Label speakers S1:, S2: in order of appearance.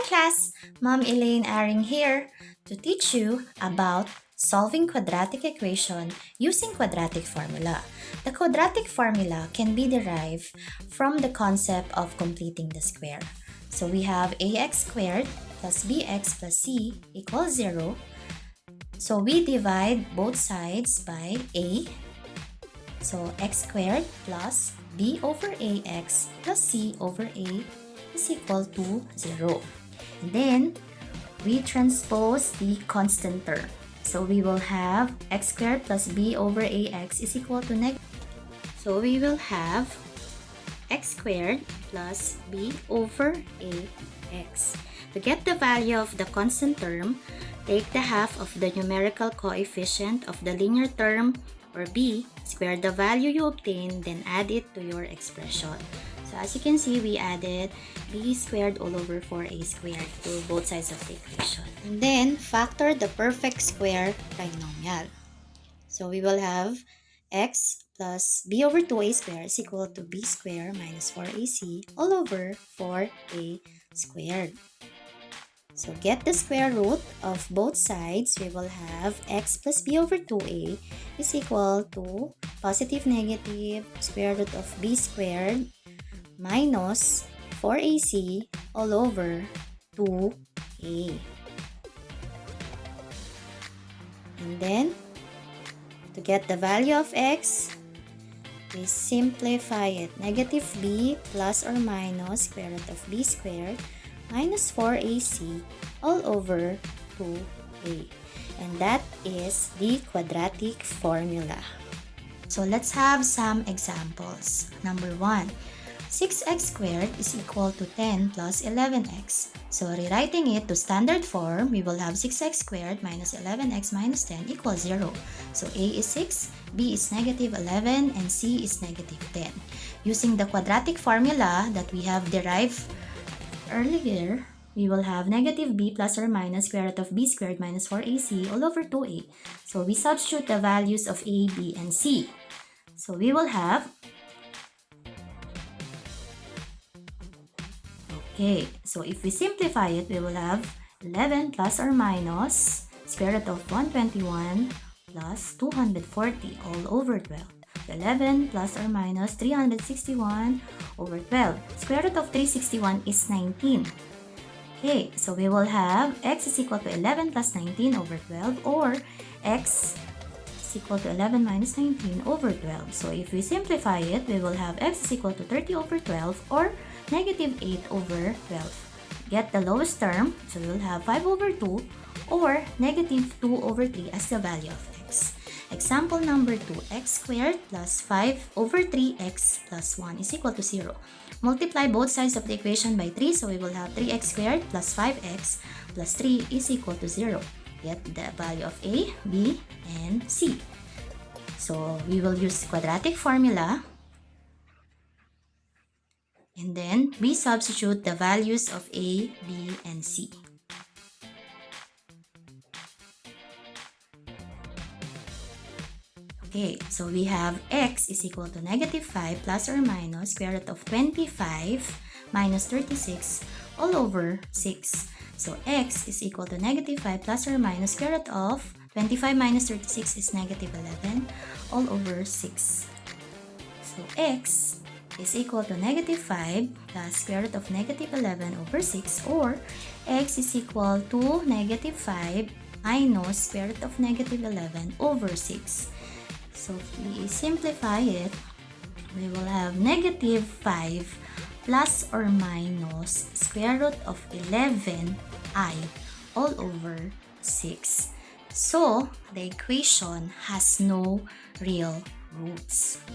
S1: class, Mom Elaine Aring here to teach you about solving quadratic equation using quadratic formula. The quadratic formula can be derived from the concept of completing the square. So we have ax squared plus bx plus c equals 0. So we divide both sides by a. So x squared plus b over ax plus c over a is equal to 0. And then we transpose the constant term. So we will have x squared plus b over ax is equal to negative. So we will have x squared plus b over ax. To get the value of the constant term, take the half of the numerical coefficient of the linear term or b, square the value you obtain, then add it to your expression. So as you can see, we added b squared all over 4a squared to both sides of the equation. And then factor the perfect square trinomial. So we will have x plus b over 2a squared is equal to b squared minus 4ac all over 4a squared. So get the square root of both sides. We will have x plus b over 2a is equal to positive negative square root of b squared minus 4ac all over 2a. And then, to get the value of x, we simplify it. Negative b plus or minus square root of b squared minus 4ac all over 2a. And that is the quadratic formula. So let's have some examples. Number 1, 6x squared is equal to 10 plus 11x. So rewriting it to standard form, we will have 6x squared minus 11x minus 10 equals 0. So a is 6, b is negative 11, and c is negative 10. Using the quadratic formula that we have derived earlier, we will have negative b plus or minus square root of b squared minus 4ac all over 2a. So we substitute the values of a, b, and c. So we will have, okay, so if we simplify it, we will have 11 plus or minus square root of 121 plus 240 all over 12. 11 plus or minus 361 over 12. Square root of 361 is 19. Okay, so we will have x is equal to 11 plus 19 over 12, or x is equal to 11 minus 19 over 12. So if we simplify it, we will have x is equal to 30 over 12 or negative 8 over 12. Get the lowest term, so we will have 5 over 2 or negative 2 over 3 as the value of x. Example number 2, x squared plus 5 over 3x plus 1 is equal to 0. Multiply both sides of the equation by 3, so we will have 3x squared plus 5x plus 3 is equal to 0. Get the value of a, b, and c. So we will use quadratic formula, and then we substitute the values of a, b, and c. Okay, so we have x is equal to negative 5 plus or minus square root of 25 minus 36 all over 6. So x is equal to negative 5 plus or minus square root of 25 minus 36 is negative 11 all over 6. So x is equal to negative 5 plus square root of negative 11 over 6, or x is equal to negative 5 minus square root of negative 11 over 6. So if we simplify it, we will have negative 5 plus or minus square root of 11i all over 6. So the equation has no real roots.